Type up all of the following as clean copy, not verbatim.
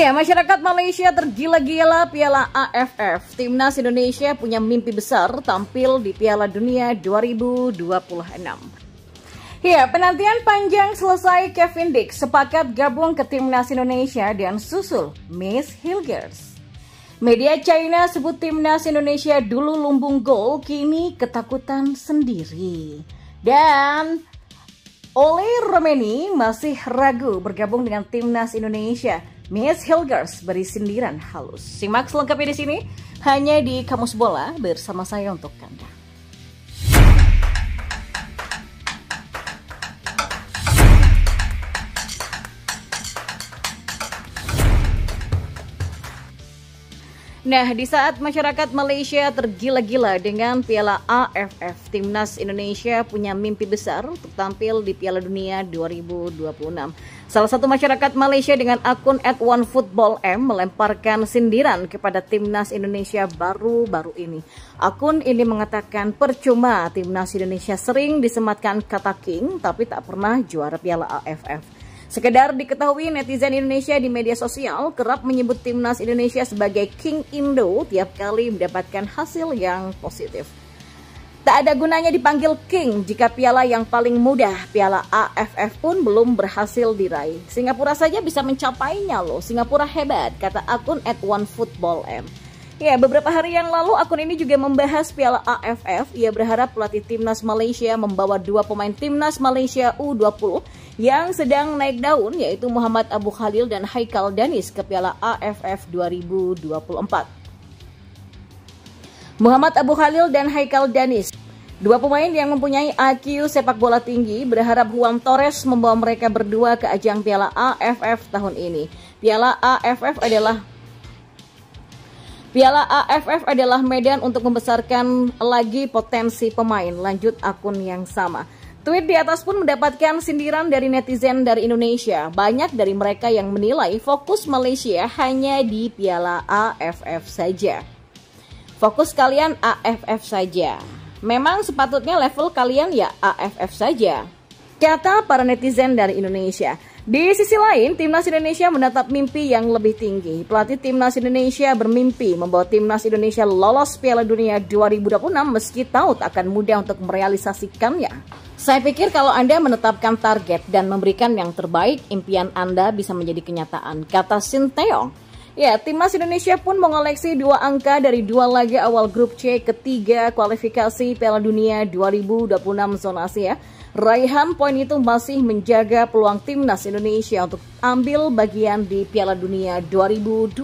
Ya, masyarakat Malaysia tergila-gila Piala AFF. Timnas Indonesia punya mimpi besar tampil di Piala Dunia 2026. Ya, penantian panjang selesai. Kevin Dix sepakat gabung ke Timnas Indonesia dan susul Miss Hilgers. Media China sebut Timnas Indonesia dulu lumbung gol, kini ketakutan sendiri. Dan Ole Romeni masih ragu bergabung dengan Timnas Indonesia. Miss Hilgers beri sindiran halus. Simak selengkapnya di sini hanya di Kamus Bola bersama saya untuk Anda. Nah, di saat masyarakat Malaysia tergila-gila dengan Piala AFF, Timnas Indonesia punya mimpi besar untuk tampil di Piala Dunia 2026. Salah satu masyarakat Malaysia dengan akun @onefootballm melemparkan sindiran kepada Timnas Indonesia baru-baru ini. Akun ini mengatakan percuma Timnas Indonesia sering disematkan kata king, tapi tak pernah juara Piala AFF. Sekedar diketahui, netizen Indonesia di media sosial kerap menyebut Timnas Indonesia sebagai King Indo tiap kali mendapatkan hasil yang positif. Tak ada gunanya dipanggil King jika piala yang paling mudah, Piala AFF pun belum berhasil diraih. Singapura saja bisa mencapainya loh, Singapura hebat, kata akun @onefootballm. Ya, beberapa hari yang lalu akun ini juga membahas Piala AFF. Ia berharap pelatih Timnas Malaysia membawa dua pemain Timnas Malaysia U20 yang sedang naik daun, yaitu Muhammad Abu Khalil dan Haikal Danis ke Piala AFF 2024. Muhammad Abu Khalil dan Haikal Danis, dua pemain yang mempunyai IQ sepak bola tinggi, berharap Juan Torres membawa mereka berdua ke ajang Piala AFF tahun ini. Piala AFF adalah medan untuk membesarkan lagi potensi pemain, lanjut akun yang sama. Tweet di atas pun mendapatkan sindiran dari netizen dari Indonesia. Banyak dari mereka yang menilai fokus Malaysia hanya di Piala AFF saja. Fokus kalian AFF saja. Memang sepatutnya level kalian ya AFF saja, kata para netizen dari Indonesia. Di sisi lain, Timnas Indonesia menatap mimpi yang lebih tinggi. Pelatih Timnas Indonesia bermimpi membawa Timnas Indonesia lolos Piala Dunia 2026 meski tahu tak akan mudah untuk merealisasikannya. Saya pikir kalau Anda menetapkan target dan memberikan yang terbaik, impian Anda bisa menjadi kenyataan, kata Sinteyong. Ya, Timnas Indonesia pun mengoleksi 2 angka dari 2 laga awal grup C ketiga kualifikasi Piala Dunia 2026 zona Asia. Raihan poin itu masih menjaga peluang Timnas Indonesia untuk ambil bagian di Piala Dunia 2026.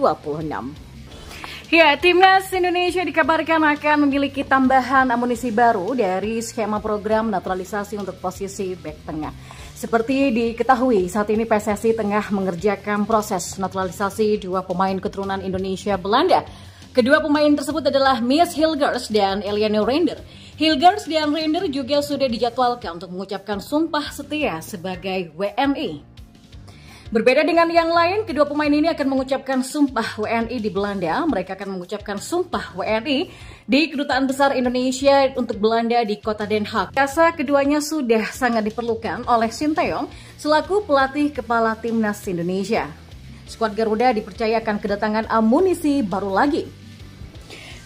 Ya, Timnas Indonesia dikabarkan akan memiliki tambahan amunisi baru dari skema program naturalisasi untuk posisi bek tengah. Seperti diketahui, saat ini PSSI tengah mengerjakan proses naturalisasi 2 pemain keturunan Indonesia Belanda. Kedua pemain tersebut adalah Miss Hilgers dan Eliane Reinder. Hilgers dan Reinder juga sudah dijadwalkan untuk mengucapkan sumpah setia sebagai WNI. Berbeda dengan yang lain, kedua pemain ini akan mengucapkan sumpah WNI di Belanda. Mereka akan mengucapkan sumpah WNI di Kedutaan Besar Indonesia untuk Belanda di kota Den Haag. Jasa keduanya sudah sangat diperlukan oleh Sinteyong selaku pelatih kepala Timnas Indonesia. Skuad Garuda dipercayakan kedatangan amunisi baru lagi.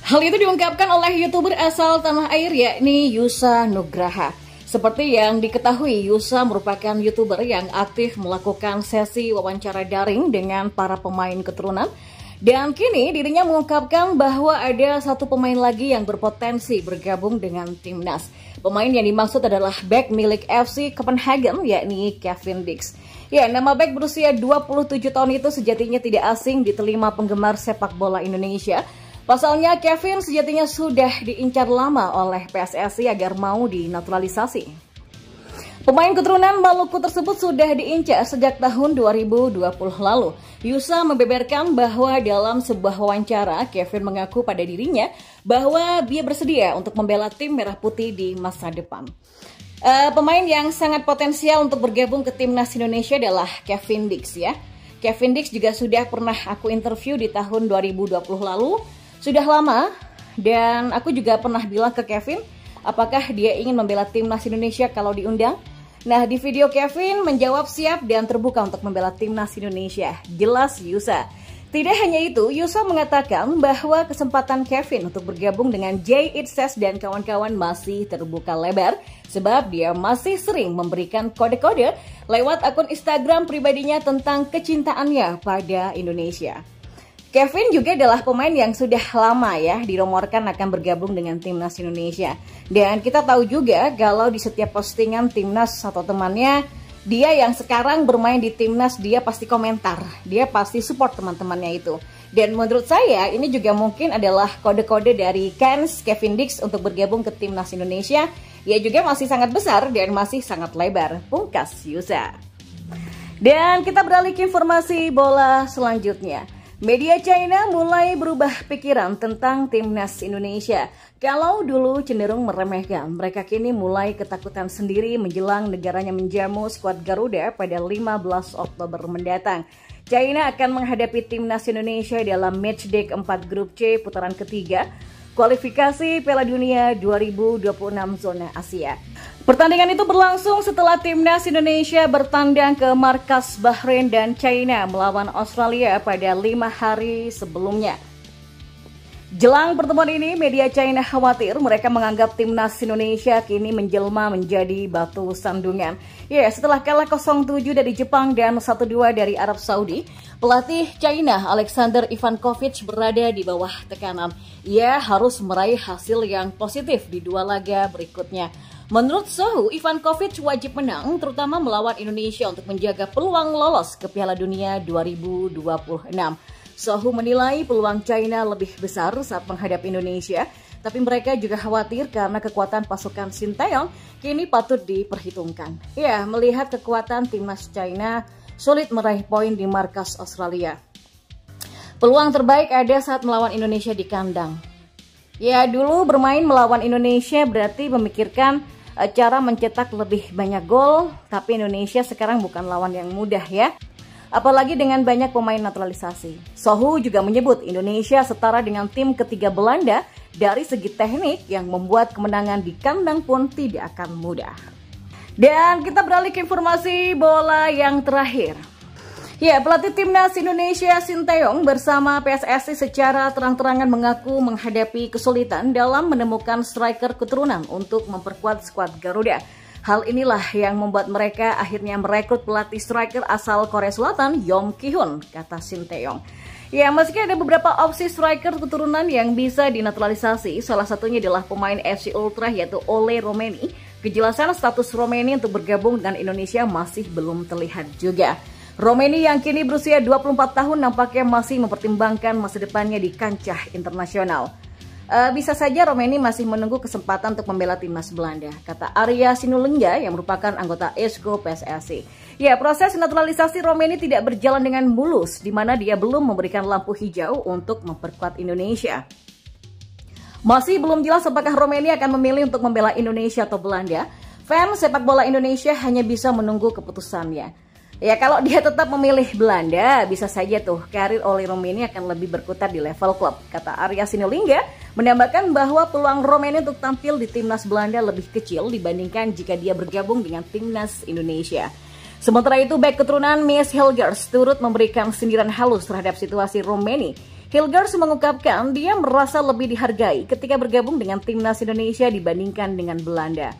Hal itu diungkapkan oleh YouTuber asal tanah air yakni Yusa Nugraha. Seperti yang diketahui, Yusa merupakan YouTuber yang aktif melakukan sesi wawancara daring dengan para pemain keturunan. Dan kini dirinya mengungkapkan bahwa ada 1 pemain lagi yang berpotensi bergabung dengan Timnas. Pemain yang dimaksud adalah bek milik FC Copenhagen yakni Kevin Dix. Ya, nama bek berusia 27 tahun itu sejatinya tidak asing di telinga penggemar sepak bola Indonesia. Pasalnya, Kevin sejatinya sudah diincar lama oleh PSSI agar mau dinaturalisasi. Pemain keturunan Maluku tersebut sudah diincar sejak tahun 2020 lalu. Yusa membeberkan bahwa dalam sebuah wawancara, Kevin mengaku pada dirinya bahwa dia bersedia untuk membela tim Merah Putih di masa depan. Pemain yang sangat potensial untuk bergabung ke Timnas Indonesia adalah Kevin Dix ya. Kevin Dix juga sudah pernah aku interview di tahun 2020 lalu. Sudah lama, dan aku juga pernah bilang ke Kevin, apakah dia ingin membela Timnas Indonesia kalau diundang? Nah, di video Kevin menjawab siap dan terbuka untuk membela Timnas Indonesia. Jelas Yusa. Tidak hanya itu, Yusa mengatakan bahwa kesempatan Kevin untuk bergabung dengan Jay Itzes dan kawan-kawan masih terbuka lebar sebab dia masih sering memberikan kode-kode lewat akun Instagram pribadinya tentang kecintaannya pada Indonesia. Kevin juga adalah pemain yang sudah lama ya dirumorkan akan bergabung dengan timnas Indonesia. Dan kita tahu juga kalau di setiap postingan timnas atau temannya, dia yang sekarang bermain di timnas, dia pasti komentar, dia pasti support teman-temannya itu. Dan menurut saya ini juga mungkin adalah kode-kode dari Kans Kevin Dix untuk bergabung ke timnas Indonesia. Ia juga masih sangat besar dan masih sangat lebar, pungkas Yusa. Dan kita beralih ke informasi bola selanjutnya. Media China mulai berubah pikiran tentang timnas Indonesia. Kalau dulu cenderung meremehkan, mereka kini mulai ketakutan sendiri menjelang negaranya menjamu skuad Garuda pada 15 Oktober mendatang. China akan menghadapi timnas Indonesia dalam matchday keempat grup C putaran ketiga kualifikasi Piala Dunia 2026 zona Asia. Pertandingan itu berlangsung setelah timnas Indonesia bertandang ke markas Bahrain dan China melawan Australia pada 5 hari sebelumnya. Jelang pertemuan ini, media China khawatir mereka menganggap timnas Indonesia kini menjelma menjadi batu sandungan. Ya, setelah kalah 0-7 dari Jepang dan 1-2 dari Arab Saudi, pelatih China Alexander Ivankovic berada di bawah tekanan. Ia harus meraih hasil yang positif di 2 laga berikutnya. Menurut Sohu, Ivankovic wajib menang terutama melawan Indonesia untuk menjaga peluang lolos ke Piala Dunia 2026. Sohu menilai peluang China lebih besar saat menghadapi Indonesia, tapi mereka juga khawatir karena kekuatan pasukan Sinteyong kini patut diperhitungkan. Ya, melihat kekuatan timnas China sulit meraih poin di markas Australia. Peluang terbaik ada saat melawan Indonesia di kandang. Ya, dulu bermain melawan Indonesia berarti memikirkan cara mencetak lebih banyak gol, tapi Indonesia sekarang bukan lawan yang mudah ya. Apalagi dengan banyak pemain naturalisasi. Sohu juga menyebut Indonesia setara dengan tim ketiga Belanda dari segi teknik yang membuat kemenangan di kandang pun tidak akan mudah. Dan kita beralih ke informasi bola yang terakhir. Ya, pelatih timnas Indonesia Sinteyong bersama PSSI secara terang-terangan mengaku menghadapi kesulitan dalam menemukan striker keturunan untuk memperkuat skuad Garuda. Hal inilah yang membuat mereka akhirnya merekrut pelatih striker asal Korea Selatan, Yong Ki-hun, kata Sinteyong. Ya, meski ada beberapa opsi striker keturunan yang bisa dinaturalisasi, salah satunya adalah pemain FC Ultra yaitu Ole Romeni. Kejelasan status Romeni untuk bergabung dengan Indonesia masih belum terlihat juga. Romeni yang kini berusia 24 tahun nampaknya masih mempertimbangkan masa depannya di kancah internasional. Bisa saja Romeni masih menunggu kesempatan untuk membela timnas Belanda, kata Arya Sinulinga yang merupakan anggota Esko PSSI. Ya, proses naturalisasi Romeni tidak berjalan dengan mulus, di mana dia belum memberikan lampu hijau untuk memperkuat Indonesia. Masih belum jelas apakah Romeni akan memilih untuk membela Indonesia atau Belanda. Fans sepak bola Indonesia hanya bisa menunggu keputusannya. Ya, kalau dia tetap memilih Belanda, bisa saja tuh karir Ole Romeni akan lebih berkutat di level klub. Kata Arya Sinulinga, menambahkan bahwa peluang Romeni untuk tampil di timnas Belanda lebih kecil dibandingkan jika dia bergabung dengan timnas Indonesia. Sementara itu, bek keturunan Mies Hilgers turut memberikan sindiran halus terhadap situasi Romeni. Hilgers mengungkapkan dia merasa lebih dihargai ketika bergabung dengan timnas Indonesia dibandingkan dengan Belanda.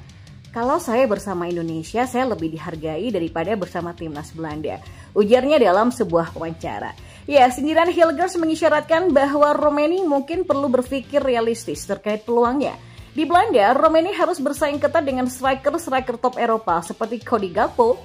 Kalau saya bersama Indonesia, saya lebih dihargai daripada bersama timnas Belanda. Ujarnya dalam sebuah wawancara. Ya, sindiran Hilgers mengisyaratkan bahwa Romeni mungkin perlu berpikir realistis terkait peluangnya. Di Belanda, Romeni harus bersaing ketat dengan striker-striker top Eropa seperti Cody Gakpo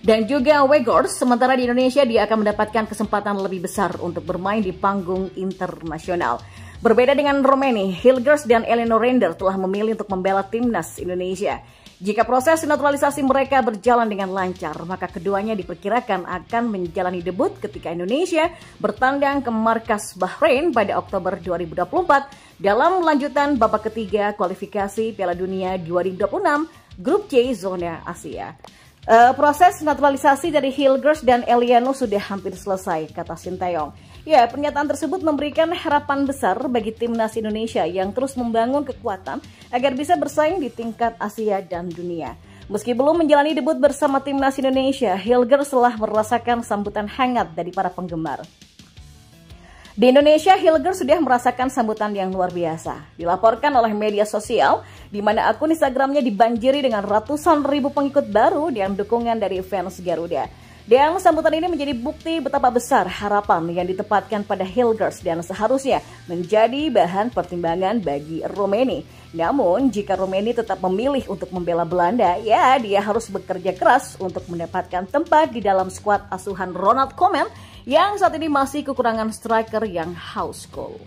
dan juga Weghorst. Sementara di Indonesia, dia akan mendapatkan kesempatan lebih besar untuk bermain di panggung internasional. Berbeda dengan Romeni, Hilgers dan Eleanor Render telah memilih untuk membela timnas Indonesia. Jika proses naturalisasi mereka berjalan dengan lancar, maka keduanya diperkirakan akan menjalani debut ketika Indonesia bertandang ke markas Bahrain pada Oktober 2024 dalam lanjutan babak ketiga kualifikasi Piala Dunia 2026 Grup C zona Asia. Proses naturalisasi dari Hilgers dan Eliano sudah hampir selesai, kata Sinteyong. Ya, pernyataan tersebut memberikan harapan besar bagi timnas Indonesia yang terus membangun kekuatan agar bisa bersaing di tingkat Asia dan dunia. Meski belum menjalani debut bersama timnas Indonesia, Hilgers telah merasakan sambutan hangat dari para penggemar. Di Indonesia, Hilger sudah merasakan sambutan yang luar biasa. Dilaporkan oleh media sosial, di mana akun Instagramnya dibanjiri dengan ratusan ribu pengikut baru dan dukungan dari fans Garuda. Dan sambutan ini menjadi bukti betapa besar harapan yang ditempatkan pada Hilgers dan seharusnya menjadi bahan pertimbangan bagi Rummenigge. Namun, jika Rummenigge tetap memilih untuk membela Belanda, ya dia harus bekerja keras untuk mendapatkan tempat di dalam skuad asuhan Ronald Koeman yang saat ini masih kekurangan striker yang house goal.